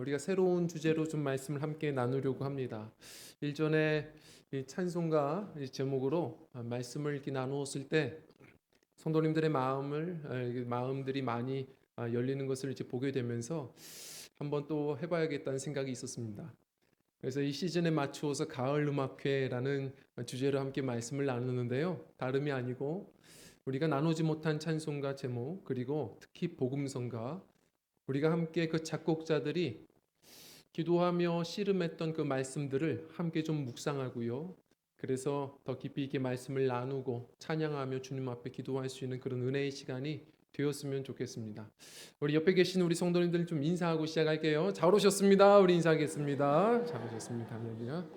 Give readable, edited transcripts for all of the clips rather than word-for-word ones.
우리가 새로운 주제로 좀 말씀을 함께 나누려고 합니다. 일전에 이 찬송가 제목으로 말씀을 이렇게 나누었을 때 성도님들의 마음들이 많이 열리는 것을 이제 보게 되면서 한번 또 해봐야겠다는 생각이 있었습니다. 그래서 이 시즌에 맞추어서 가을 음악회라는 주제로 함께 말씀을 나누는데요. 다름이 아니고 우리가 나누지 못한 찬송가 제목, 그리고 특히 복음성가, 우리가 함께 그 작곡자들이 기도하며 씨름했던 그 말씀들을 함께 좀 묵상하고요. 그래서 더 깊이 있게 말씀을 나누고 찬양하며 주님 앞에 기도할 수 있는 그런 은혜의 시간이 되었으면 좋겠습니다. 우리 옆에 계신 우리 성도님들 좀 인사하고 시작할게요. 잘 오셨습니다. 우리 인사하겠습니다. 잘 오셨습니다. 할렐루야.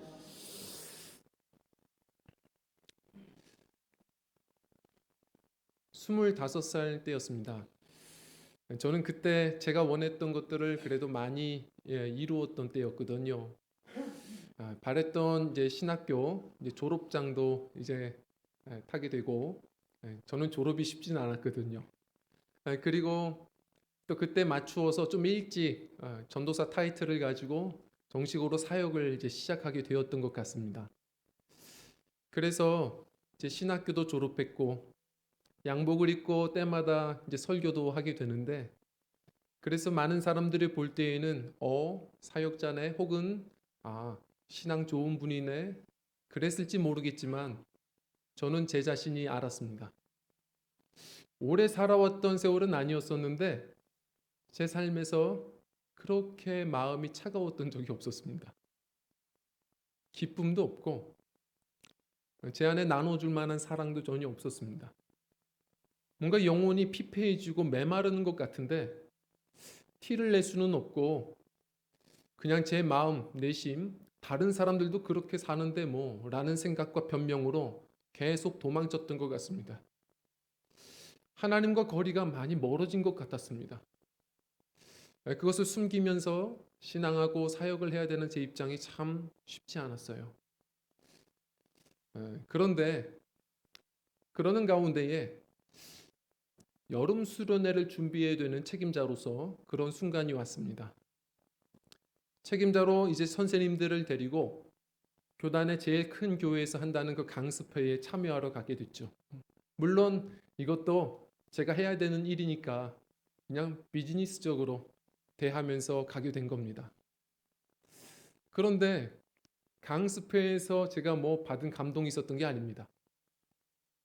25살 때였습니다. 저는 그때 제가 원했던 것들을 그래도 많이 이루었던 때였거든요. 바랬던 이제 신학교 이제 졸업장도 이제 타게 되고, 저는 졸업이 쉽지는 않았거든요. 그리고 또 그때 맞추어서 좀 일찍 전도사 타이틀을 가지고 정식으로 사역을 이제 시작하게 되었던 것 같습니다. 그래서 이제 신학교도 졸업했고 양복을 입고 때마다 이제 설교도 하게 되는데, 그래서 많은 사람들이 볼 때에는 사역자네, 혹은 신앙 좋은 분이네, 그랬을지 모르겠지만 저는 제 자신이 알았습니다. 오래 살아왔던 세월은 아니었었는데 제 삶에서 그렇게 마음이 차가웠던 적이 없었습니다. 기쁨도 없고 제 안에 나눠줄 만한 사랑도 전혀 없었습니다. 뭔가 영혼이 피폐해지고 메마르는 것 같은데 티를 낼 수는 없고, 그냥 제 마음, 내심 다른 사람들도 그렇게 사는데 뭐 라는 생각과 변명으로 계속 도망쳤던 것 같습니다. 하나님과 거리가 많이 멀어진 것 같았습니다. 그것을 숨기면서 신앙하고 사역을 해야 되는 제 입장이 참 쉽지 않았어요. 그런데 그러는 가운데에 여름 수련회를 준비해야 되는 책임자로서 그런 순간이 왔습니다. 책임자로 이제 선생님들을 데리고 교단의 제일 큰 교회에서 한다는 그 강습회에 참여하러 가게 됐죠. 물론 이것도 제가 해야 되는 일이니까 그냥 비즈니스적으로 대하면서 가게 된 겁니다. 그런데 강습회에서 제가 뭐 받은 감동이 있었던 게 아닙니다.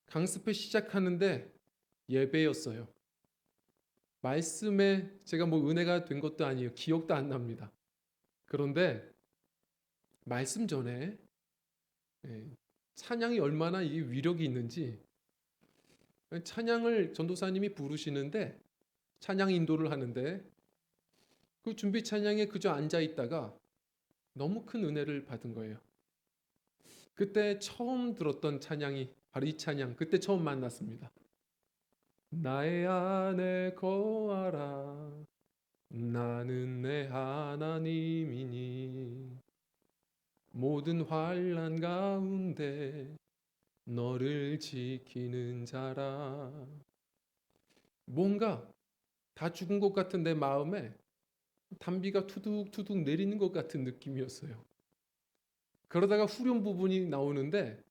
강습회 시작하는데 예배였어요. 말씀에 제가 뭐 은혜가 된 것도 아니에요. 기억도 안 납니다. 그런데 말씀 전에 찬양이 얼마나 이 위력이 있는지, 찬양을 전도사님이 부르시는데 찬양 인도를 하는데 그 준비 찬양에 그저 앉아 있다가 너무 큰 은혜를 받은 거예요. 그때 처음 들었던 찬양이 바로 이 찬양, 그때 처음 만났습니다. 나의 안에 거하라, 나는 내 하나님이니 모든 환난 가운데 너를 지키는 자라. 뭔가 다 죽은 것 같은 내 마음에 단비가 투둑투둑 내리는 것 같은 느낌이었어요. 그러다가 후렴 부분이 나오는데,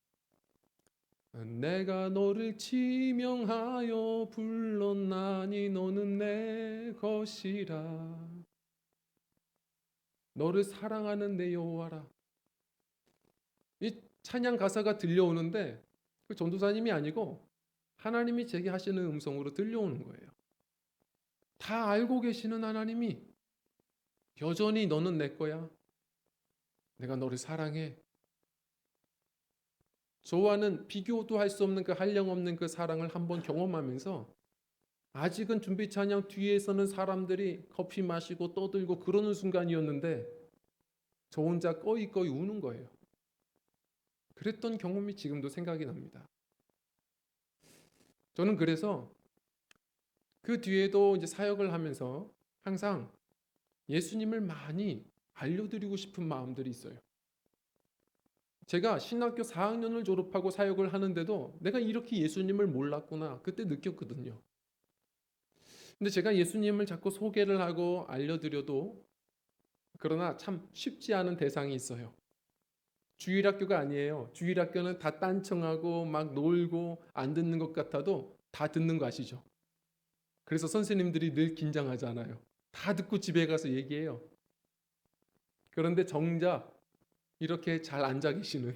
내가 너를 지명하여 불렀나니 너는 내 것이라, 너를 사랑하는 내 여호와라. 이 찬양 가사가 들려오는데 그 전도사님이 아니고 하나님이 제게 하시는 음성으로 들려오는 거예요. 다 알고 계시는 하나님이 여전히 너는 내 거야, 내가 너를 사랑해, 저와는 비교도 할 수 없는 그 한량없는 그 사랑을 한번 경험하면서, 아직은 준비 찬양 뒤에서는 사람들이 커피 마시고 떠들고 그러는 순간이었는데 저 혼자 꺼이꺼이 우는 거예요. 그랬던 경험이 지금도 생각이 납니다. 저는 그래서 그 뒤에도 이제 사역을 하면서 항상 예수님을 많이 알려드리고 싶은 마음들이 있어요. 제가 신학교 4학년을 졸업하고 사역을 하는데도 내가 이렇게 예수님을 몰랐구나, 그때 느꼈거든요. 근데 제가 예수님을 자꾸 소개를 하고 알려드려도 그러나 참 쉽지 않은 대상이 있어요. 주일학교가 아니에요. 주일학교는 다 딴청하고 막 놀고 안 듣는 것 같아도 다 듣는 거 아시죠? 그래서 선생님들이 늘 긴장하잖아요. 다 듣고 집에 가서 얘기해요. 그런데 정작 이렇게 잘 앉아 계시는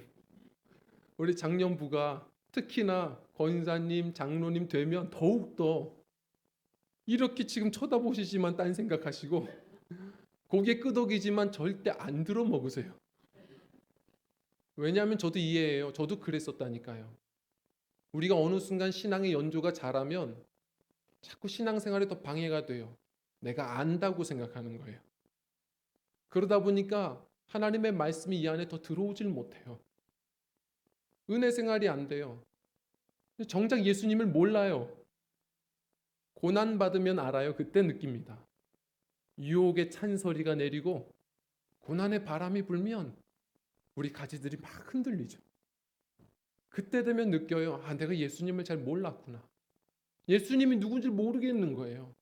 우리 장년부가 특히나 권사님, 장로님 되면 더욱더 이렇게 지금 쳐다보시지만 딴 생각하시고 고개 끄덕이지만 절대 안 들어 먹으세요. 왜냐하면 저도 이해해요. 저도 그랬었다니까요. 우리가 어느 순간 신앙의 연조가 자라면 자꾸 신앙생활에 더 방해가 돼요. 내가 안다고 생각하는 거예요. 그러다 보니까 하나님의 말씀이 이 안에 더 들어오질 못해요. 은혜 생활이 안 돼요. 정작 예수님을 몰라요. 고난 받으면 알아요. 그때 느낍니다. 유혹의 찬소리가 내리고 고난의 바람이 불면 우리 가지들이 막 흔들리죠. 그때 되면 느껴요. 아, 내가 예수님을 잘 몰랐구나. 예수님이 누군지 모르겠는 거예요.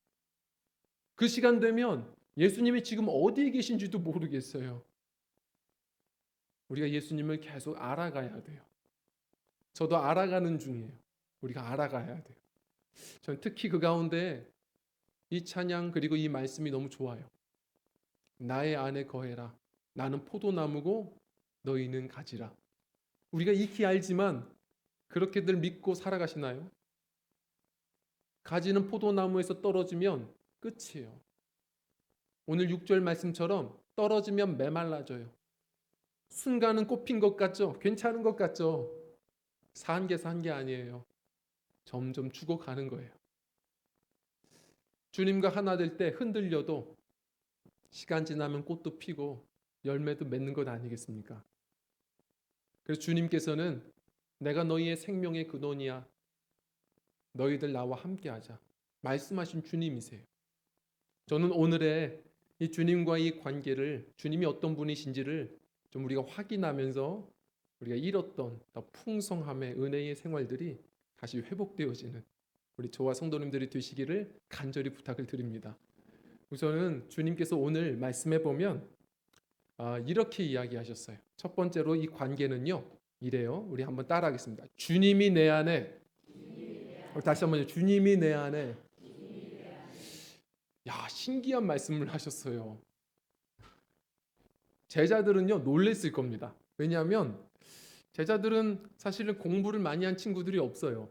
그 시간 되면 예수님이 지금 어디에 계신지도 모르겠어요. 우리가 예수님을 계속 알아가야 돼요. 저도 알아가는 중이에요. 우리가 알아가야 돼요. 저는 특히 그 가운데 이 찬양 그리고 이 말씀이 너무 좋아요. 나의 안에 거해라. 나는 포도나무고 너희는 가지라. 우리가 익히 알지만 그렇게들 믿고 살아가시나요? 가지는 포도나무에서 떨어지면 끝이에요. 오늘 6절 말씀처럼 떨어지면 메말라져요. 순간은 꽃핀 것 같죠? 괜찮은 것 같죠? 산 게 아니에요. 점점 죽어가는 거예요. 주님과 하나 될 때 흔들려도 시간 지나면 꽃도 피고 열매도 맺는 것 아니겠습니까? 그래서 주님께서는 내가 너희의 생명의 근원이야. 너희들 나와 함께하자. 말씀하신 주님이세요. 저는 오늘의 이 주님과의 관계를 주님이 어떤 분이신지를 좀 우리가 확인하면서 우리가 잃었던 더 풍성함의 은혜의 생활들이 다시 회복되어지는 우리 저와 성도님들이 되시기를 간절히 부탁을 드립니다. 우선은 주님께서 오늘 말씀해 보면 이렇게 이야기하셨어요. 첫 번째로 이 관계는요. 이래요. 우리 한번 따라하겠습니다. 주님이 내 안에 다시 한번요. 주님이 내 안에 야, 신기한 말씀을 하셨어요. 제자들은요, 놀랬을 겁니다. 왜냐하면 제자들은 사실은 공부를 많이 한 친구들이 없어요.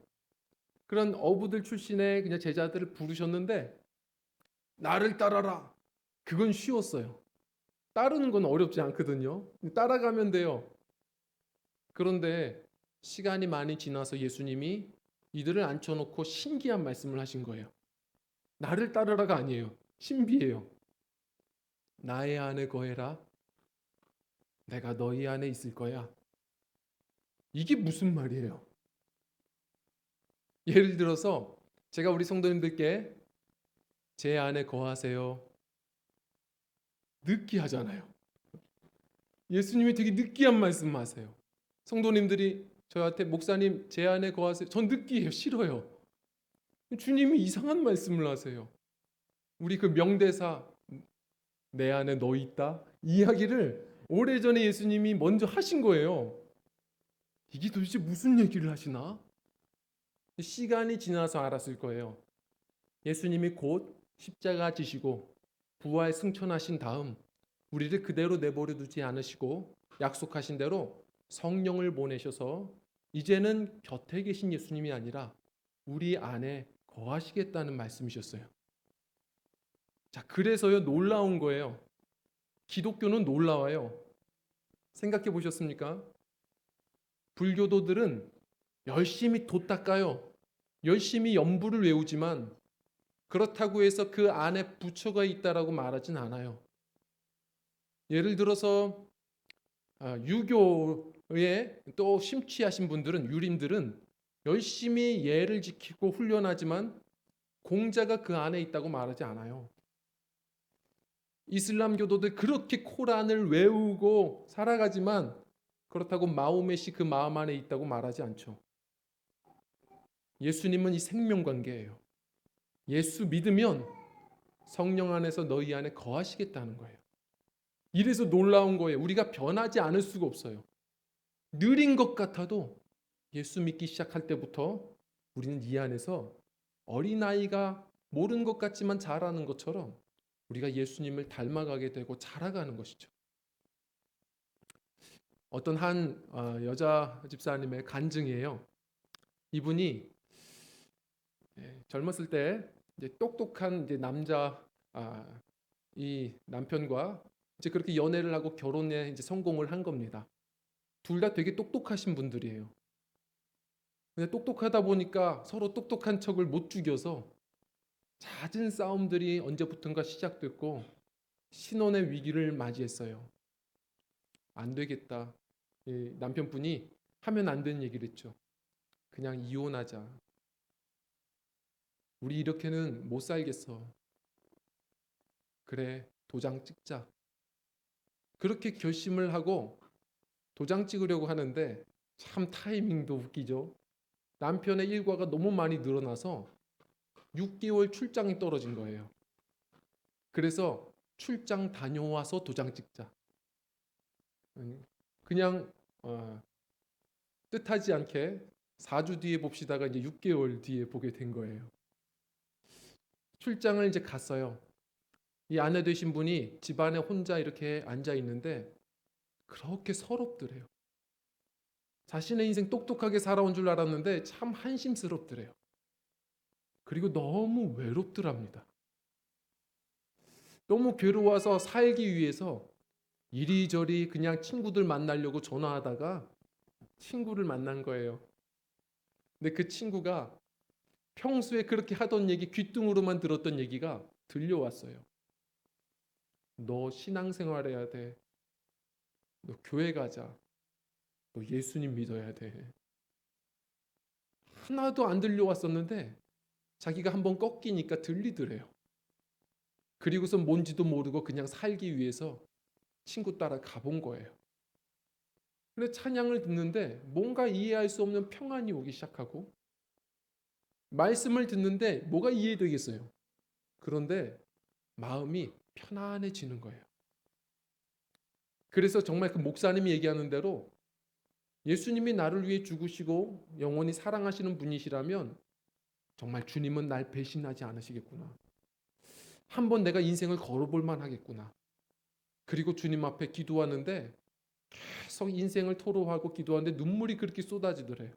그런 어부들 출신의 그냥 제자들을 부르셨는데 나를 따라라. 그건 쉬웠어요. 따르는 건 어렵지 않거든요. 따라가면 돼요. 그런데 시간이 많이 지나서 예수님이 이들을 앉혀놓고 신기한 말씀을 하신 거예요. 나를 따르라가 아니에요. 신비해요. 나의 안에 거해라. 내가 너희 안에 있을 거야. 이게 무슨 말이에요? 예를 들어서 제가 우리 성도님들께 제 안에 거하세요. 느끼하잖아요. 예수님이 되게 느끼한 말씀하세요. 성도님들이 저한테 목사님 제 안에 거하세요. 전 느끼해요. 싫어요. 주님이 이상한 말씀을 하세요. 우리 그 명대사 내 안에 너 있다 이야기를 오래전에 예수님이 먼저 하신 거예요. 이게 도대체 무슨 얘기를 하시나? 시간이 지나서 알았을 거예요. 예수님이 곧 십자가 지시고 부활 승천하신 다음 우리를 그대로 내버려 두지 않으시고 약속하신 대로 성령을 보내셔서 이제는 곁에 계신 예수님이 아니라 우리 안에 거하시겠다는 말씀이셨어요. 자, 그래서요 놀라운 거예요. 기독교는 놀라워요. 생각해 보셨습니까? 불교도들은 열심히 돛 닦아요. 열심히 연부를 외우지만 그렇다고 해서 그 안에 부처가 있다라고 말하진 않아요. 예를 들어서 유교에 또 심취하신 분들은 유림들은 열심히 예를 지키고 훈련하지만 공자가 그 안에 있다고 말하지 않아요. 이슬람 교도들 그렇게 코란을 외우고 살아가지만 그렇다고 마호메시 그 마음 안에 있다고 말하지 않죠. 예수님은 이 생명관계예요. 예수 믿으면 성령 안에서 너희 안에 거하시겠다는 거예요. 이래서 놀라운 거예요. 우리가 변하지 않을 수가 없어요. 느린 것 같아도 예수 믿기 시작할 때부터 우리는 이 안에서 어린아이가 모르는 것 같지만 잘하는 것처럼 우리가 예수님을 닮아가게 되고 자라가는 것이죠. 어떤 한 여자 집사님의 간증이에요. 이분이 젊었을 때 이제 똑똑한 이제 남자 이 남편과 이제 그렇게 연애를 하고 결혼에 이제 성공을 한 겁니다. 둘 다 되게 똑똑하신 분들이에요. 근데 똑똑하다 보니까 서로 똑똑한 척을 못 죽여서 잦은 싸움들이 언제부턴가 시작됐고 신혼의 위기를 맞이했어요. 안 되겠다. 이 남편분이 하면 안 되는 얘기를 했죠. 그냥 이혼하자. 우리 이렇게는 못 살겠어. 그래, 도장 찍자. 그렇게 결심을 하고 도장 찍으려고 하는데 참 타이밍도 웃기죠. 남편의 일과가 너무 많이 늘어나서 6개월 출장이 떨어진 거예요. 그래서 출장 다녀와서 도장 찍자. 그냥 뜻하지 않게 4주 뒤에 봅시다가 이제 6개월 뒤에 보게 된 거예요. 출장을 이제 갔어요. 이 아내 되신 분이 집안에 혼자 이렇게 앉아 있는데 그렇게 서럽더래요. 자신의 인생 똑똑하게 살아온 줄 알았는데 참 한심스럽더래요. 그리고 너무 외롭더랍니다. 너무 괴로워서 살기 위해서 이리저리 그냥 친구들 만나려고 전화하다가 친구를 만난 거예요. 근데 그 친구가 평소에 그렇게 하던 얘기, 귓등으로만 들었던 얘기가 들려왔어요. 너 신앙생활 해야 돼. 너 교회 가자. 너 예수님 믿어야 돼. 하나도 안 들려왔었는데 자기가 한번 꺾이니까 들리더래요. 그리고서 뭔지도 모르고 그냥 살기 위해서 친구 따라 가본 거예요. 근데 찬양을 듣는데 뭔가 이해할 수 없는 평안이 오기 시작하고 말씀을 듣는데 뭐가 이해되겠어요. 그런데 마음이 편안해지는 거예요. 그래서 정말 그 목사님이 얘기하는 대로 예수님이 나를 위해 죽으시고 영원히 사랑하시는 분이시라면 정말 주님은 날 배신하지 않으시겠구나. 한번 내가 인생을 걸어볼 만하겠구나. 그리고 주님 앞에 기도하는데 계속 인생을 토로하고 기도하는데 눈물이 그렇게 쏟아지더래요.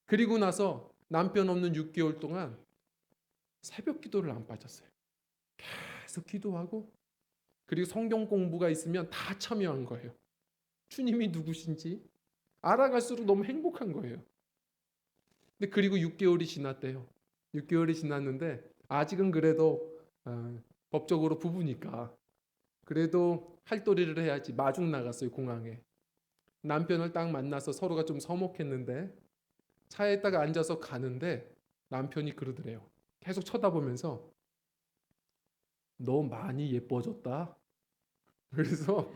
그리고 나서 남편 없는 6개월 동안 새벽 기도를 안 빠졌어요. 계속 기도하고 그리고 성경 공부가 있으면 다 참여한 거예요. 주님이 누구신지 알아갈수록 너무 행복한 거예요. 근데 그리고 6개월이 지났대요. 6개월이 지났는데 아직은 그래도 법적으로 부부니까 그래도 할도리를 해야지 마중 나갔어요. 공항에. 남편을 딱 만나서 서로가 좀 서먹했는데 차에 딱 앉아서 가는데 남편이 그러더래요. 계속 쳐다보면서 너 많이 예뻐졌다. 그래서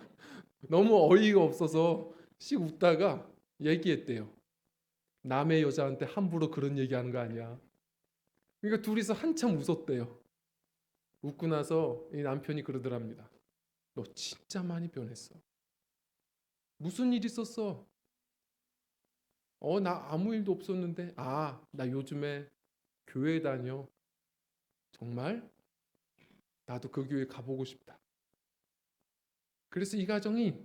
너무 어이가 없어서 씩 웃다가 얘기했대요. 남의 여자한테 함부로 그런 얘기하는 거 아니야. 그러니까 둘이서 한참 웃었대요. 웃고 나서 이 남편이 그러더랍니다. 너 진짜 많이 변했어. 무슨 일 있었어? 나 아무 일도 없었는데. 나 요즘에 교회 다녀. 정말? 나도 그 교회 가보고 싶다. 그래서 이 가정이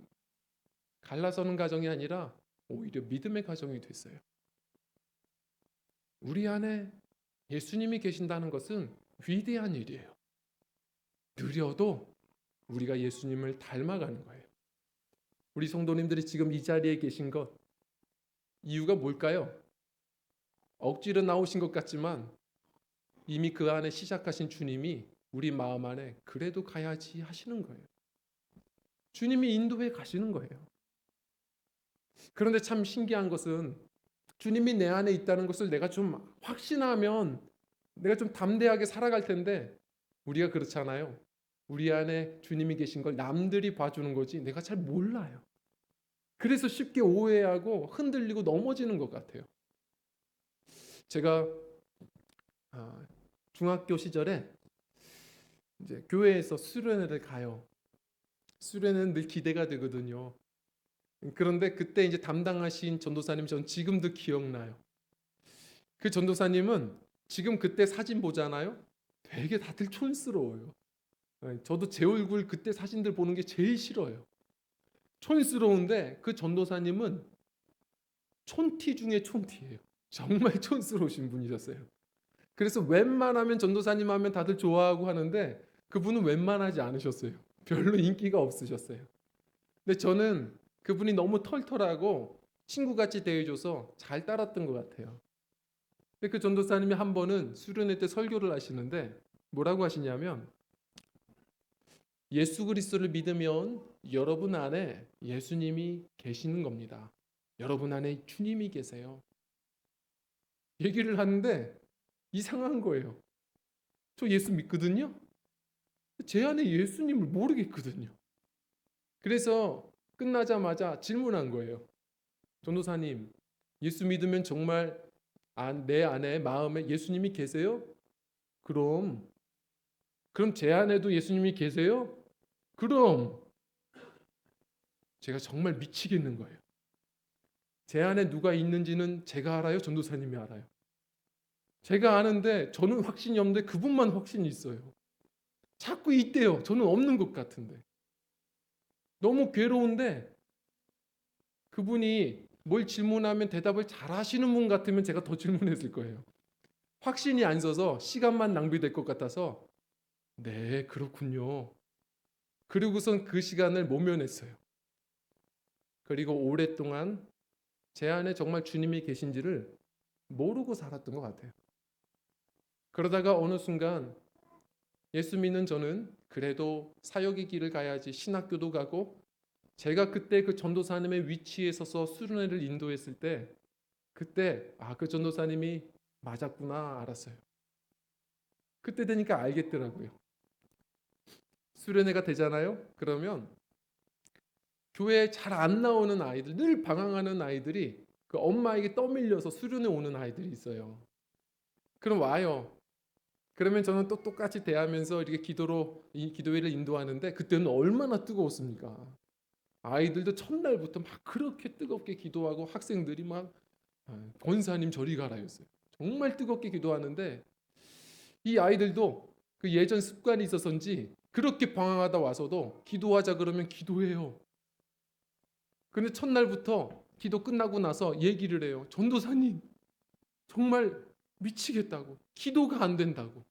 갈라서는 가정이 아니라 오히려 믿음의 가정이 됐어요. 우리 안에 예수님이 계신다는 것은 위대한 일이에요. 느려도 우리가 예수님을 닮아가는 거예요. 우리 성도님들이 지금 이 자리에 계신 것 이유가 뭘까요? 억지로 나오신 것 같지만 이미 그 안에 시작하신 주님이 우리 마음 안에 그래도 가야지 하시는 거예요. 주님이 인도해 가시는 거예요. 그런데 참 신기한 것은 주님이 내 안에 있다는 것을 내가 좀 확신하면 내가 좀 담대하게 살아갈 텐데 우리가 그렇잖아요. 우리 안에 주님이 계신 걸 남들이 봐주는 거지 내가 잘 몰라요. 그래서 쉽게 오해하고 흔들리고 넘어지는 것 같아요. 제가 중학교 시절에 이제 교회에서 수련회를 가요. 수련회는 늘 기대가 되거든요. 그런데 그때 이제 담당하신 전도사님 전 지금도 기억나요. 그 전도사님은 지금 그때 사진 보잖아요. 되게 다들 촌스러워요. 저도 제 얼굴 그때 사진들 보는 게 제일 싫어요. 촌스러운데 그 전도사님은 촌티 중에 촌티예요. 정말 촌스러우신 분이셨어요. 그래서 웬만하면 전도사님 하면 다들 좋아하고 하는데 그분은 웬만하지 않으셨어요. 별로 인기가 없으셨어요. 근데 저는 그분이 너무 털털하고 친구같이 대해줘서 잘 따랐던 것 같아요. 근데 그 전도사님이 한 번은 수련회 때 설교를 하시는데 뭐라고 하시냐면 예수 그리스도를 믿으면 여러분 안에 예수님이 계시는 겁니다. 여러분 안에 주님이 계세요. 얘기를 하는데 이상한 거예요. 저 예수 믿거든요. 제 안에 예수님을 모르겠거든요. 그래서 끝나자마자 질문한 거예요. 전도사님, 예수 믿으면 정말 내 안에 마음에 예수님이 계세요? 그럼 제 안에도 예수님이 계세요? 그럼 제가 정말 미치겠는 거예요. 제 안에 누가 있는지는 제가 알아요? 전도사님이 알아요? 제가 아는데 저는 확신이 없는데 그분만 확신이 있어요. 자꾸 있대요. 저는 없는 것 같은데. 너무 괴로운데 그분이 뭘 질문하면 대답을 잘 하시는 분 같으면 제가 더 질문했을 거예요. 확신이 안 서서 시간만 낭비될 것 같아서 네, 그렇군요. 그리고선 그 시간을 모면했어요. 그리고 오랫동안 제 안에 정말 주님이 계신지를 모르고 살았던 것 같아요. 그러다가 어느 순간 예수 믿는 저는 그래도 사역의 길을 가야지 신학교도 가고 제가 그때 그 전도사님의 위치에 서서 수련회를 인도했을 때 그때 그 전도사님이 맞았구나 알았어요. 그때 되니까 알겠더라고요. 수련회가 되잖아요. 그러면 교회에 잘 안 나오는 아이들, 늘 방황하는 아이들이 그 엄마에게 떠밀려서 수련회 오는 아이들이 있어요. 그럼 와요. 그러면 저는 또 똑같이 대하면서 이렇게 기도회를 인도하는데 그때는 얼마나 뜨거웠습니까? 아이들도 첫날부터 막 그렇게 뜨겁게 기도하고 학생들이 막 권사님 저리 가라였어요. 정말 뜨겁게 기도하는데 이 아이들도 그 예전 습관이 있어서인지 그렇게 방황하다 와서도 기도하자 그러면 기도해요. 근데 첫날부터 기도 끝나고 나서 얘기를 해요. 전도사님 정말 미치겠다고. 기도가 안 된다고.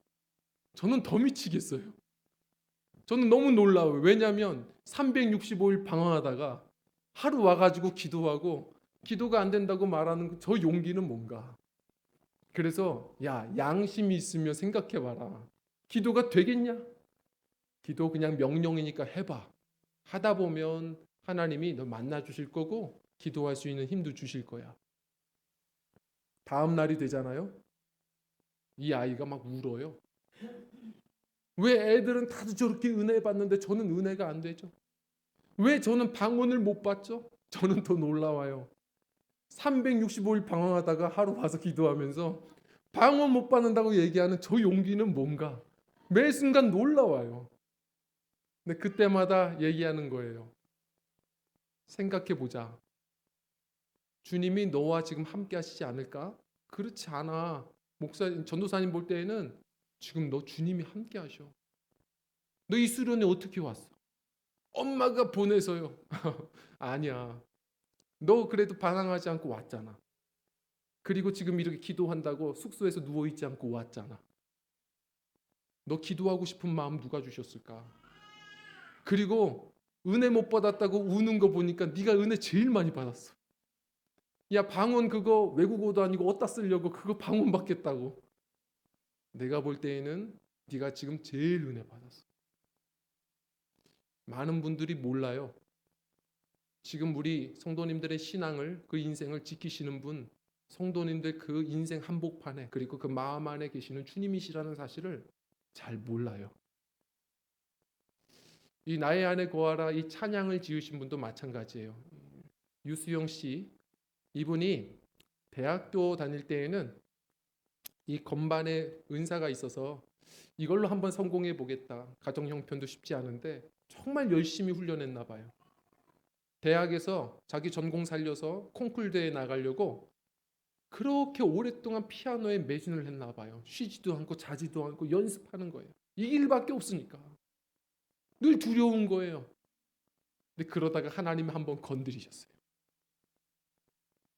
저는 더 미치겠어요. 저는 너무 놀라워요. 왜냐하면 365일 방황하다가 하루 와가지고 기도하고 기도가 안 된다고 말하는 저 용기는 뭔가. 그래서 양심이 있으면 생각해봐라. 기도가 되겠냐? 기도 그냥 명령이니까 해봐. 하다 보면 하나님이 너 만나 주실 거고 기도할 수 있는 힘도 주실 거야. 다음 날이 되잖아요. 이 아이가 막 울어요. 왜 애들은 다들 저렇게 은혜 받는데 저는 은혜가 안 되죠? 왜 저는 방언을 못 받죠? 저는 더 놀라워요. 365일 방황하다가 하루 와서 기도하면서 방언 못 받는다고 얘기하는 저 용기는 뭔가 매 순간 놀라워요. 근데 그때마다 얘기하는 거예요. 생각해 보자. 주님이 너와 지금 함께 하시지 않을까? 그렇지 않아. 전도사님 볼 때에는 지금 너 주님이 함께 하셔. 너 이 수련회 어떻게 왔어? 엄마가 보내서요. 아니야. 너 그래도 반항하지 않고 왔잖아. 그리고 지금 이렇게 기도한다고 숙소에서 누워있지 않고 왔잖아. 너 기도하고 싶은 마음 누가 주셨을까? 그리고 은혜 못 받았다고 우는 거 보니까 네가 은혜 제일 많이 받았어. 야, 방언 그거 외국어도 아니고 어디다 쓰려고 그거 방언 받겠다고. 내가 볼 때에는 네가 지금 제일 은혜 받았어. 많은 분들이 몰라요. 지금 우리 성도님들의 신앙을 그 인생을 지키시는 분 성도님들 그 인생 한복판에 그리고 그 마음 안에 계시는 주님이시라는 사실을 잘 몰라요. 이 나의 안에 거하라 이 찬양을 지으신 분도 마찬가지예요. 유수영 씨 이분이 대학교 다닐 때에는 이 건반에 은사가 있어서 이걸로 한번 성공해 보겠다. 가정 형편도 쉽지 않은데 정말 열심히 훈련했나 봐요. 대학에서 자기 전공 살려서 콩쿨 대회에 나가려고 그렇게 오랫동안 피아노에 매진을 했나 봐요. 쉬지도 않고 자지도 않고 연습하는 거예요. 이 길밖에 없으니까. 늘 두려운 거예요. 근데 그러다가 하나님이 한번 건드리셨어요.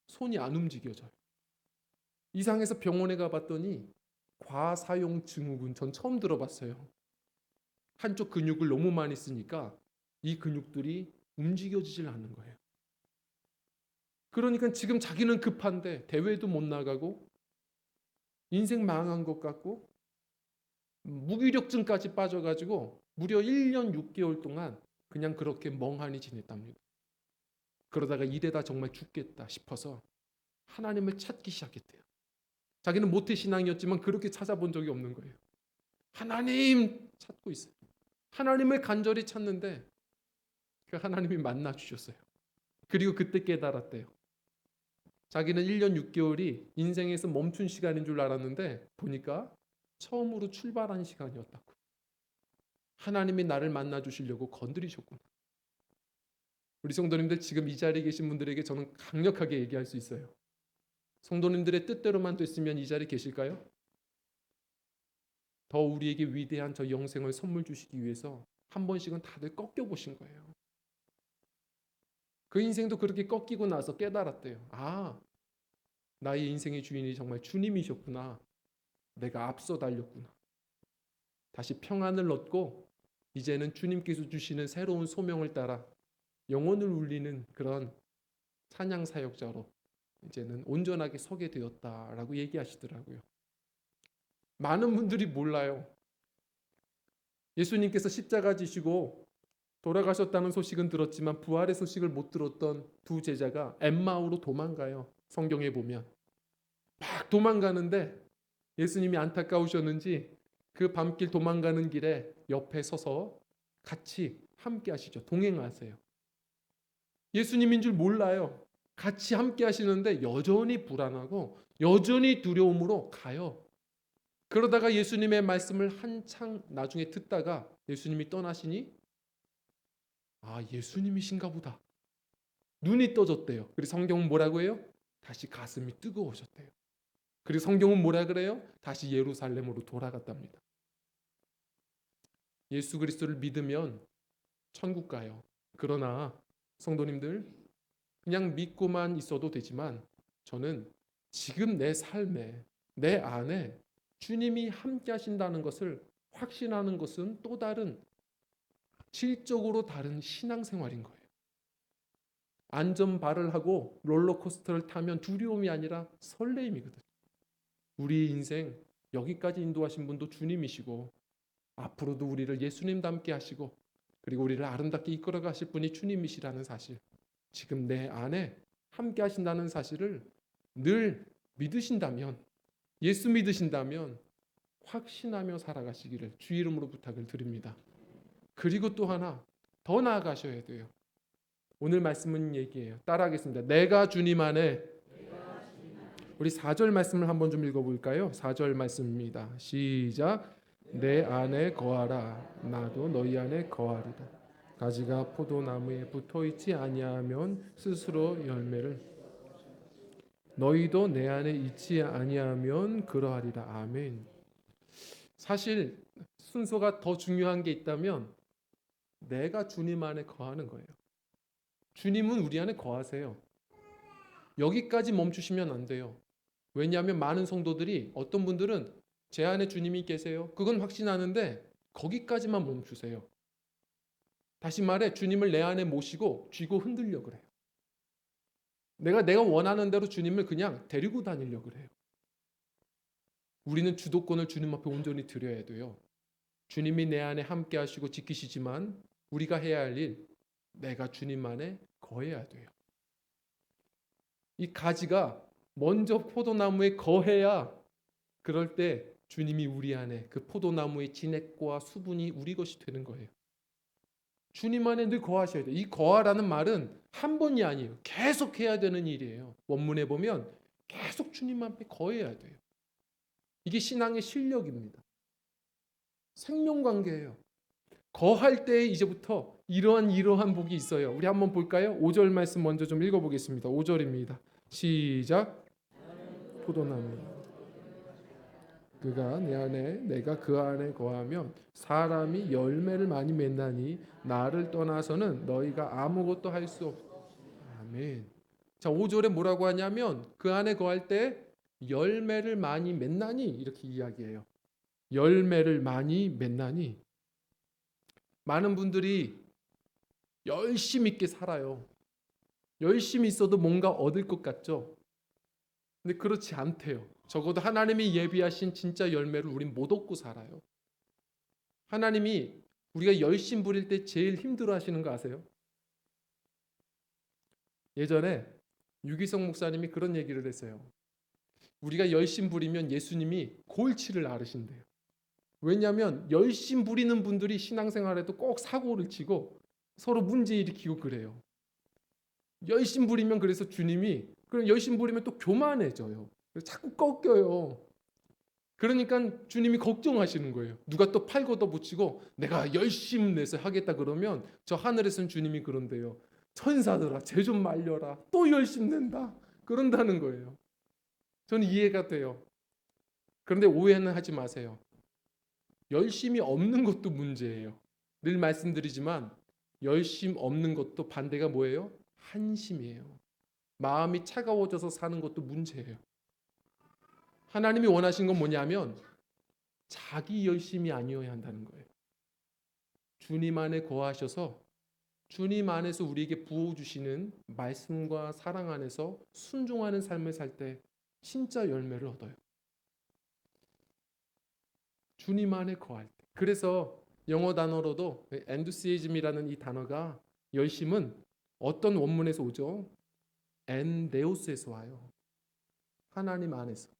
손이 안 움직여져요. 이상해서 병원에 가봤더니 과사용 증후군, 전 처음 들어봤어요. 한쪽 근육을 너무 많이 쓰니까 이 근육들이 움직여지질 않는 거예요. 그러니까 지금 자기는 급한데 대회도 못 나가고 인생 망한 것 같고 무기력증까지 빠져가지고 무려 1년 6개월 동안 그냥 그렇게 멍하니 지냈답니다. 그러다가 이래다 정말 죽겠다 싶어서 하나님을 찾기 시작했대요. 자기는 모태신앙이었지만 그렇게 찾아본 적이 없는 거예요. 하나님 찾고 있어요. 하나님을 간절히 찾는데 그 하나님이 만나 주셨어요. 그리고 그때 깨달았대요. 자기는 1년 6개월이 인생에서 멈춘 시간인 줄 알았는데 보니까 처음으로 출발한 시간이었다고. 하나님이 나를 만나 주시려고 건드리셨구나. 우리 성도님들, 지금 이 자리에 계신 분들에게 저는 강력하게 얘기할 수 있어요. 성도님들의 뜻대로만 됐으면 이 자리에 계실까요? 더 우리에게 위대한 저 영생을 선물 주시기 위해서 한 번씩은 다들 꺾여 보신 거예요. 그 인생도 그렇게 꺾이고 나서 깨달았대요. 아, 나의 인생의 주인이 정말 주님이셨구나. 내가 앞서 달렸구나. 다시 평안을 얻고 이제는 주님께서 주시는 새로운 소명을 따라 영혼을 울리는 그런 찬양 사역자로 이제는 온전하게 서게 되었다라고 얘기하시더라고요. 많은 분들이 몰라요. 예수님께서 십자가 지시고 돌아가셨다는 소식은 들었지만 부활의 소식을 못 들었던 두 제자가 엠마오로 도망가요. 성경에 보면 막 도망가는데 예수님이 안타까우셨는지 그 밤길 도망가는 길에 옆에 서서 같이 함께 하시죠. 동행하세요. 예수님인 줄 몰라요. 같이 함께 하시는데 여전히 불안하고 여전히 두려움으로 가요. 그러다가 예수님의 말씀을 한창 나중에 듣다가 예수님이 떠나시니 아, 예수님이신가 보다. 눈이 떠졌대요. 그리고 성경은 뭐라고 해요? 다시 가슴이 뜨거워졌대요. 그리고 성경은 뭐라 그래요? 다시 예루살렘으로 돌아갔답니다. 예수 그리스도를 믿으면 천국 가요. 그러나 성도님들, 그냥 믿고만 있어도 되지만 저는 지금 내 삶에, 내 안에 주님이 함께 하신다는 것을 확신하는 것은 또 다른, 질적으로 다른 신앙생활인 거예요. 안전바를 하고 롤러코스터를 타면 두려움이 아니라 설레임이거든요. 우리 인생 여기까지 인도하신 분도 주님이시고 앞으로도 우리를 예수님 닮게 하시고 그리고 우리를 아름답게 이끌어 가실 분이 주님이시라는 사실, 지금 내 안에 함께 하신다는 사실을 늘 믿으신다면, 예수 믿으신다면 확신하며 살아가시기를 주 이름으로 부탁을 드립니다. 그리고 또 하나 더 나아가셔야 돼요. 오늘 말씀은 얘기해요. 따라하겠습니다. 내가 주님 안에. 우리 4절 말씀을 한번 좀 읽어볼까요? 4절 말씀입니다. 시작. 내 안에 거하라. 나도 너희 안에 거하리라. 가지가 포도나무에 붙어있지 아니하면 스스로 열매를, 너희도 내 안에 있지 아니하면 그러하리라. 아멘. 사실 순서가 더 중요한 게 있다면 내가 주님 안에 거하는 거예요. 주님은 우리 안에 거하세요. 여기까지 멈추시면 안 돼요. 왜냐하면 많은 성도들이, 어떤 분들은 제 안에 주님이 계세요. 그건 확신하는데 거기까지만 멈추세요. 다시 말해 주님을 내 안에 모시고 쥐고 흔들려고 그래요. 내가 원하는 대로 주님을 그냥 데리고 다니려고 그래요. 우리는 주도권을 주님 앞에 온전히 드려야 돼요. 주님이 내 안에 함께 하시고 지키시지만 우리가 해야 할 일, 내가 주님 안에 거해야 돼요. 이 가지가 먼저 포도나무에 거해야, 그럴 때 주님이 우리 안에, 그 포도나무의 진액과 수분이 우리 것이 되는 거예요. 주님 안에 늘 거하셔야 돼요. 이 거하라는 말은 한 번이 아니에요. 계속 해야 되는 일이에요. 원문에 보면 계속 주님 앞에 거해야 돼요. 이게 신앙의 실력입니다. 생명관계예요. 거할 때 이제부터 이러한 복이 있어요. 우리 한번 볼까요? 5절 말씀 먼저 좀 읽어보겠습니다. 5절입니다. 시작. 포도나무 그가 내 안에 내가 그 안에 거하면 사람이 열매를 많이 맺나니 나를 떠나서는 너희가 아무것도 할 수 없. 아멘. 자, 5절에 뭐라고 하냐면 그 안에 거할 때 열매를 많이 맺나니 이렇게 이야기해요. 열매를 많이 맺나니 많은 분들이 열심히 있게 살아요. 열심히 있어도 뭔가 얻을 것 같죠? 근데 그렇지 않대요. 적어도 하나님이 예비하신 진짜 열매를 우린 못 얻고 살아요. 하나님이 우리가 열심 부릴 때 제일 힘들어 하시는 거 아세요? 예전에 유기성 목사님이 그런 얘기를 했어요. 우리가 열심 부리면 예수님이 골치를 앓으신대요. 왜냐하면 열심 부리는 분들이 신앙생활에도 꼭 사고를 치고 서로 문제 일으키고 그래요. 열심 부리면 그래서 주님이 그럼 열심 부리면 또 교만해져요. 자꾸 꺾여요. 그러니까 주님이 걱정하시는 거예요. 누가 또 팔 걷어붙이고 내가 열심 내서 하겠다 그러면 저 하늘에서는 주님이 그런데요. 천사들아 쟤 좀 말려라. 또 열심 낸다. 그런다는 거예요. 저는 이해가 돼요. 그런데 오해는 하지 마세요. 열심이 없는 것도 문제예요. 늘 말씀드리지만 열심 없는 것도 반대가 뭐예요? 한심이에요. 마음이 차가워져서 사는 것도 문제예요. 하나님이 원하신 건 뭐냐면 자기 열심이 아니어야 한다는 거예요. 주님 안에 거하셔서 주님 안에서 우리에게 부어주시는 말씀과 사랑 안에서 순종하는 삶을 살 때 진짜 열매를 얻어요. 주님 안에 거할 때. 그래서 영어 단어로도 enthusiasm이라는 이 단어가 열심은 어떤 원문에서 오죠? 엔데오스에서 와요. 하나님 안에서.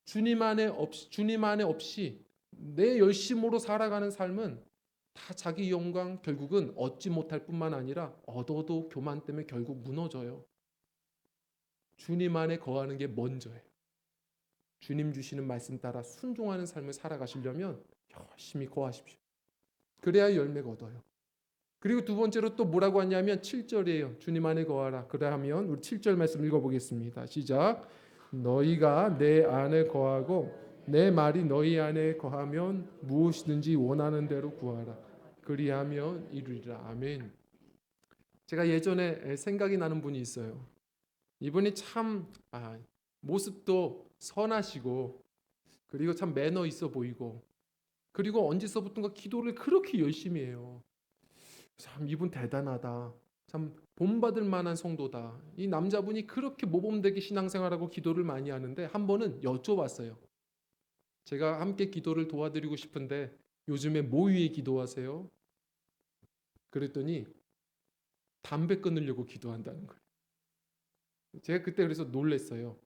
주님 안에 없이 내 열심으로 살아가는 삶은 다 자기 영광 결국은 얻지 못할 뿐만 아니라 얻어도 교만 때문에 결국 무너져요. 주님 안에 거하는 게 먼저예요. 주님 주시는 말씀 따라 순종하는 삶을 살아가시려면 열심히 거하십시오. 그래야 열매가 얻어요. 그리고 두 번째로 또 뭐라고 하냐면 7절이에요. 주님 안에 거하라. 그러하면 우리 7절 말씀 읽어보겠습니다. 시작. 너희가 내 안에 거하고 내 말이 너희 안에 거하면 무엇이든지 원하는 대로 구하라. 그리하면 이루리라. 아멘. 제가 예전에 생각이 나는 분이 있어요. 이분이 참 모습도 선하시고 그리고 참 매너 있어 보이고 그리고 언제서부턴가 기도를 그렇게 열심히 해요. 참 이분 대단하다. 참 본받을 만한 성도다. 이 남자분이 그렇게 모범되게 신앙생활하고 기도를 많이 하는데 한 번은 여쭤봤어요. 제가 함께 기도를 도와드리고 싶은데 요즘에 뭐 위에 기도하세요? 그랬더니 담배 끊으려고 기도한다는 거예요. 제가 그때 그래서 놀랐어요.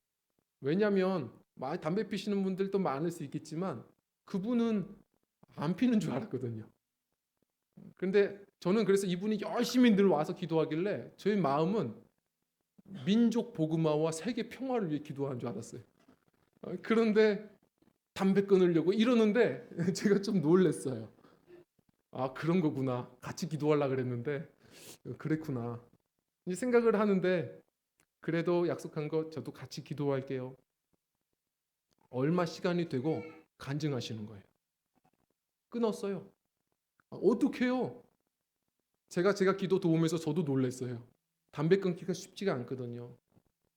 왜냐하면 담배 피시는 분들도 많을 수 있겠지만 그분은 안 피는 줄 알았거든요. 그런데 저는 그래서 이분이 열심히 늘 와서 기도하길래 저희 마음은 민족 복음화와 세계 평화를 위해 기도하는 줄 알았어요. 그런데 담배 끊으려고 이러는데 제가 좀 놀랐어요. 아 그런 거구나. 같이 기도하려고 그랬는데 그랬구나. 이 생각을 하는데 그래도 약속한 거 저도 같이 기도할게요. 얼마 시간이 되고 간증하시는 거예요. 끊었어요. 어떡해요? 제가 기도 도우면서 저도 놀랐어요. 담배 끊기가 쉽지가 않거든요.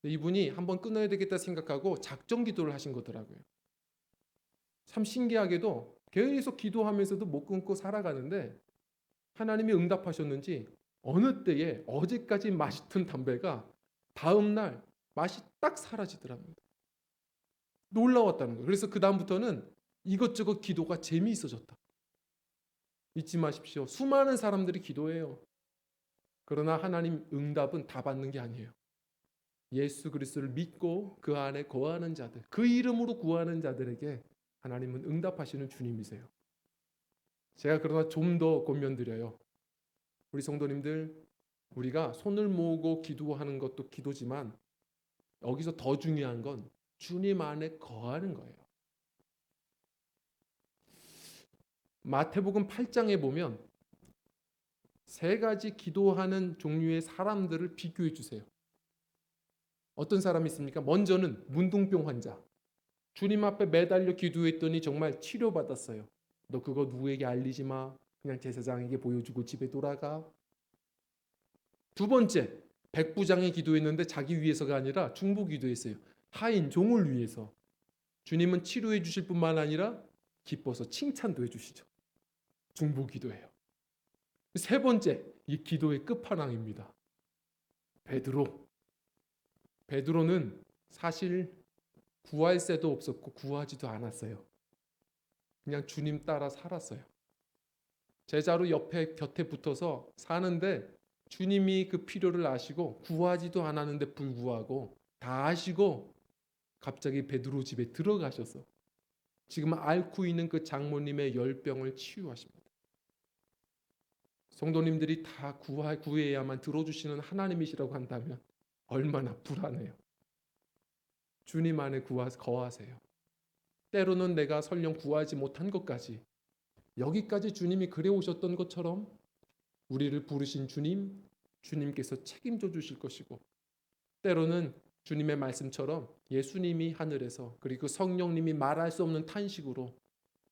근데 이분이 한번 끊어야 되겠다 생각하고 작정 기도를 하신 거더라고요. 참 신기하게도 계속 기도하면서도 못 끊고 살아가는데 하나님이 응답하셨는지 어느 때에 어제까지 마시던 담배가 다음 날 맛이 딱 사라지더랍니다. 놀라웠다는 거예요. 그래서 그 다음부터는 이것저것 기도가 재미있어졌다. 잊지 마십시오. 수많은 사람들이 기도해요. 그러나 하나님 응답은 다 받는 게 아니에요. 예수 그리스도를 믿고 그 안에 거하는 자들, 그 이름으로 구하는 자들에게 하나님은 응답하시는 주님이세요. 제가 그러나 좀 더 권면드려요. 우리 성도님들, 우리가 손을 모으고 기도하는 것도 기도지만 여기서 더 중요한 건 주님 안에 거하는 거예요. 마태복음 8장에 보면 세 가지 기도하는 종류의 사람들을 비교해 주세요. 어떤 사람이 있습니까? 먼저는 문둥병 환자. 주님 앞에 매달려 기도했더니 정말 치료받았어요. 너 그거 누구에게 알리지 마. 그냥 제사장에게 보여주고 집에 돌아가. 두 번째, 백부장이 기도했는데 자기 위해서가 아니라 중보 기도했어요. 하인, 종을 위해서. 주님은 치료해 주실 뿐만 아니라 기뻐서 칭찬도 해주시죠. 중보 기도예요. 세 번째, 이 기도의 끝판왕입니다. 베드로. 베드로는 사실 구할 새도 없었고 구하지도 않았어요. 그냥 주님 따라 살았어요. 제자로 옆에 곁에 붙어서 사는데 주님이 그 필요를 아시고 구하지도 않았는데 불구하고 다 아시고 갑자기 베드로 집에 들어가셔서 지금 앓고 있는 그 장모님의 열병을 치유하십니다. 성도님들이 다 구해야만 들어주시는 하나님이시라고 한다면 얼마나 불안해요. 주님 안에 거하세요. 때로는 내가 설령 구하지 못한 것까지 여기까지 주님이 그래 오셨던 것처럼 우리를 부르신 주님께서 책임져 주실 것이고 때로는 주님의 말씀처럼 예수님이 하늘에서 그리고 성령님이 말할 수 없는 탄식으로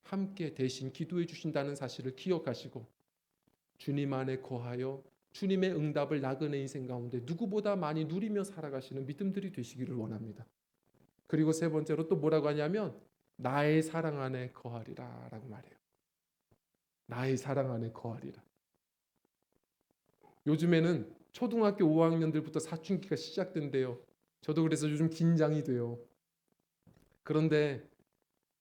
함께 대신 기도해 주신다는 사실을 기억하시고 주님 안에 거하여 주님의 응답을 나그네 인생 가운데 누구보다 많이 누리며 살아가시는 믿음들이 되시기를 원합니다. 그리고 세 번째로 또 뭐라고 하냐면 나의 사랑 안에 거하리라 라고 말해요. 나의 사랑 안에 거하리라. 요즘에는 초등학교 5학년들부터 사춘기가 시작된대요. 저도 그래서 요즘 긴장이 돼요. 그런데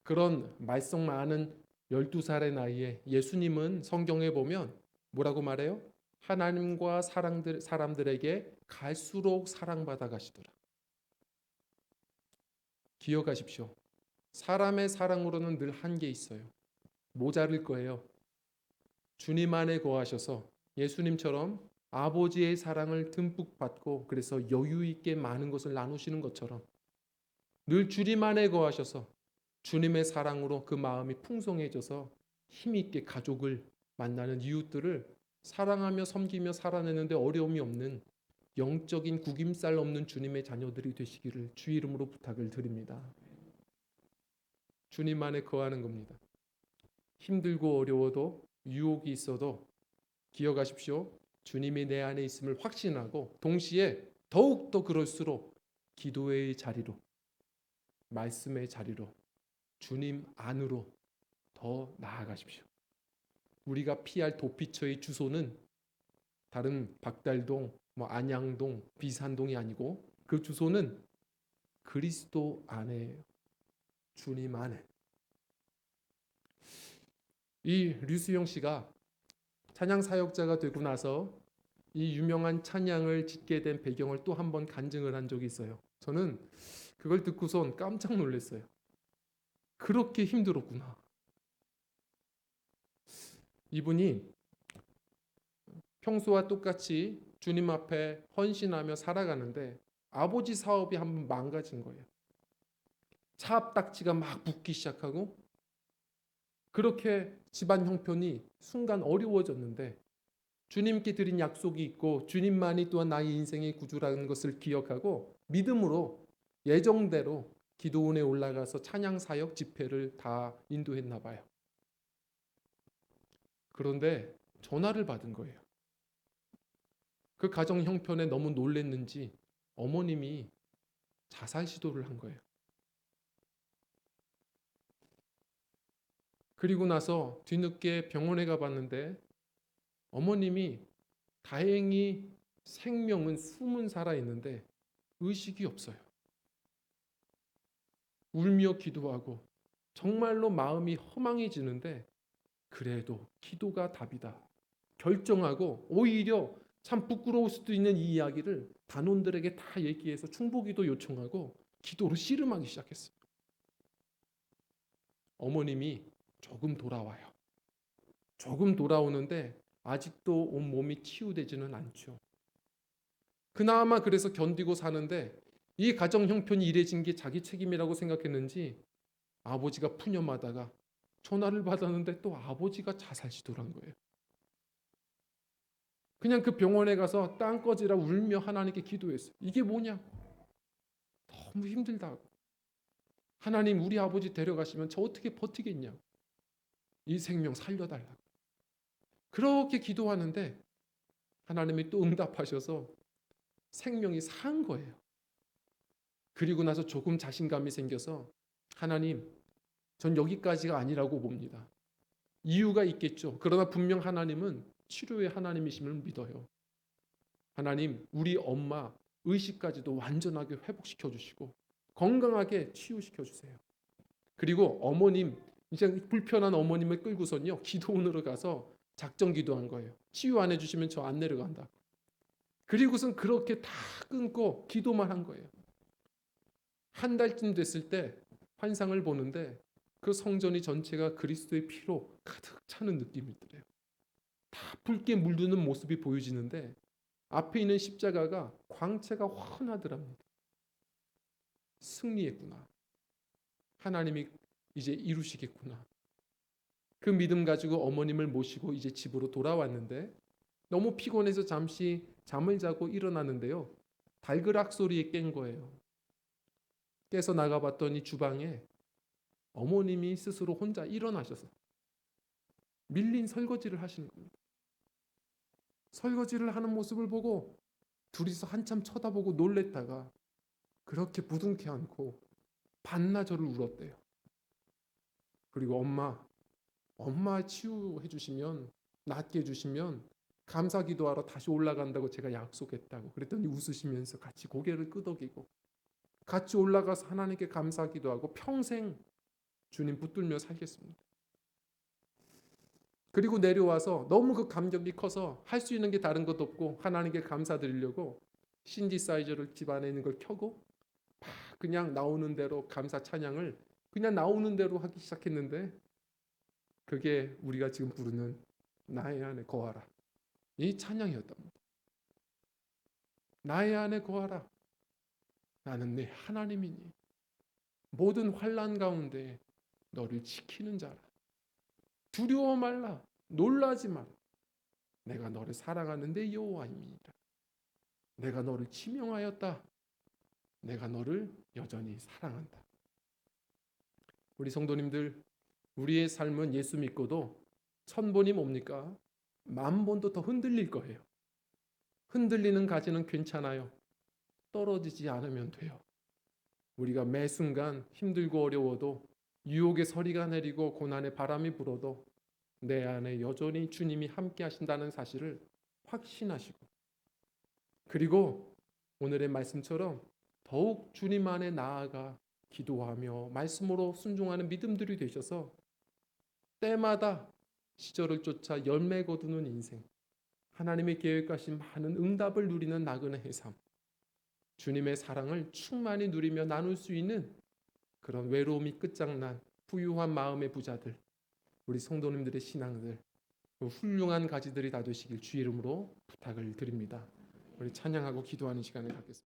그런 말썽 많은 12살의 나이에 예수님은 성경에 보면 뭐라고 말해요? 하나님과 사람들에게 갈수록 사랑받아 가시더라. 기억하십시오. 사람의 사랑으로는 늘 한계 있어요. 모자랄 거예요. 주님 안에 거하셔서 예수님처럼 아버지의 사랑을 듬뿍 받고 그래서 여유 있게 많은 것을 나누시는 것처럼 늘 주님 안에 거하셔서 주님의 사랑으로 그 마음이 풍성해져서 힘 있게 가족을 만나는 이웃들을 사랑하며 섬기며 살아내는데 어려움이 없는 영적인 구김살 없는 주님의 자녀들이 되시기를 주 이름으로 부탁을 드립니다. 주님 안에 거하는 겁니다. 힘들고 어려워도 유혹이 있어도 기억하십시오. 주님이 내 안에 있음을 확신하고 동시에 더욱더 그럴수록 기도의 자리로 말씀의 자리로 주님 안으로 더 나아가십시오. 우리가 피할 도피처의 주소는 다른 박달동, 안양동, 비산동이 아니고 그 주소는 그리스도 안에예요. 주님 안에. 이 류수영 씨가 찬양 사역자가 되고 나서 이 유명한 찬양을 짓게 된 배경을 또 한 번 간증을 한 적이 있어요. 저는 그걸 듣고선 깜짝 놀랐어요. 그렇게 힘들었구나. 이분이 평소와 똑같이 주님 앞에 헌신하며 살아가는데 아버지 사업이 한번 망가진 거예요. 차압딱지가 막 붙기 시작하고 그렇게 집안 형편이 순간 어려워졌는데 주님께 드린 약속이 있고 주님만이 또한 나의 인생의 구주라는 것을 기억하고 믿음으로 예정대로 기도원에 올라가서 찬양 사역 집회를 다 인도했나 봐요. 그런데 전화를 받은 거예요. 그 가정 형편에 너무 놀랬는지 어머님이 자살 시도를 한 거예요. 그리고 나서 뒤늦게 병원에 가봤는데 어머님이 다행히 생명은 숨은 살아있는데 의식이 없어요. 울며 기도하고 정말로 마음이 허망해지는데 그래도 기도가 답이다. 결정하고 오히려 참 부끄러울 수도 있는 이 이야기를 단원들에게 다 얘기해서 충복기도 요청하고 기도로 씨름하기 시작했어요. 어머님이 조금 돌아와요. 조금 돌아오는데 아직도 온 몸이 치유되지는 않죠. 그나마 그래서 견디고 사는데 이 가정 형편이 이래진 게 자기 책임이라고 생각했는지 아버지가 푸념하다가 전화를 받았는데 또 아버지가 자살 시도를 한 거예요. 그냥 그 병원에 가서 땅 꺼지라 울며 하나님께 기도했어요. 이게 뭐냐? 너무 힘들다고. 하나님, 우리 아버지 데려가시면 저 어떻게 버티겠냐? 이 생명 살려달라고. 그렇게 기도하는데 하나님이 또 응답하셔서 생명이 산 거예요. 그리고 나서 조금 자신감이 생겨서 하나님, 전 여기까지가 아니라고 봅니다. 이유가 있겠죠. 그러나 분명 하나님은 치료의 하나님이심을 믿어요. 하나님, 우리 엄마 의식까지도 완전하게 회복시켜 주시고 건강하게 치유시켜 주세요. 그리고 어머님, 이제 불편한 어머님을 끌고선요 기도원으로 가서 작정 기도한 거예요. 치유 안 해주시면 저 안 내려간다. 그리고선 그렇게 다 끊고 기도만 한 거예요. 한 달쯤 됐을 때 환상을 보는데 그 성전이 전체가 그리스도의 피로 가득 차는 느낌이 들어요. 다 붉게 물드는 모습이 보여지는데 앞에 있는 십자가가 광채가 환하더랍니다. 승리했구나. 하나님이 이제 이루시겠구나. 그 믿음 가지고 어머님을 모시고 이제 집으로 돌아왔는데 너무 피곤해서 잠시 잠을 자고 일어나는데요. 달그락 소리에 깬 거예요. 깨서 나가봤더니 주방에 어머님이 스스로 혼자 일어나셔서 밀린 설거지를 하시는 겁니다. 설거지를 하는 모습을 보고 둘이서 한참 쳐다보고 놀랬다가 그렇게 부둥켜 안고 반나절을 울었대요. 그리고 엄마 치유해 주시면, 낫게 해주시면 감사 기도하러 다시 올라간다고 제가 약속했다고. 그랬더니 웃으시면서 같이 고개를 끄덕이고 같이 올라가서 하나님께 감사 기도하고 평생 주님 붙들며 살겠습니다. 그리고 내려와서 너무 그 감격이 커서 할 수 있는 게 다른 것도 없고 하나님께 감사드리려고 신디사이저를 집 안에 있는 걸 켜고 막 그냥 나오는 대로 감사 찬양을 그냥 나오는 대로 하기 시작했는데 그게 우리가 지금 부르는 나의 안에 거하라, 이 찬양이었답니다. 나의 안에 거하라. 나는 내 하나님이니 모든 환난 가운데 너를 지키는 자라. 두려워 말라. 놀라지 마라. 내가 너를 사랑하는 내 여호와입니다. 내가 너를 지명하였다. 내가 너를 여전히 사랑한다. 우리 성도님들, 우리의 삶은 예수 믿고도 1000번이 뭡니까? 10,000번도 더 흔들릴 거예요. 흔들리는 가지는 괜찮아요. 떨어지지 않으면 돼요. 우리가 매 순간 힘들고 어려워도 유혹의 서리가 내리고 고난의 바람이 불어도 내 안에 여전히 주님이 함께 하신다는 사실을 확신하시고, 그리고 오늘의 말씀처럼 더욱 주님 안에 나아가 기도하며 말씀으로 순종하는 믿음들이 되셔서 때마다 시절을 쫓아 열매 거두는 인생, 하나님의 계획하신 많은 응답을 누리는 나그네의 삶, 주님의 사랑을 충만히 누리며 나눌 수 있는 그런 외로움이 끝장난 부유한 마음의 부자들, 우리 성도님들의 신앙들, 훌륭한 가지들이 다 되시길 주의 이름으로 부탁을 드립니다. 우리 찬양하고 기도하는 시간을 갖겠습니다.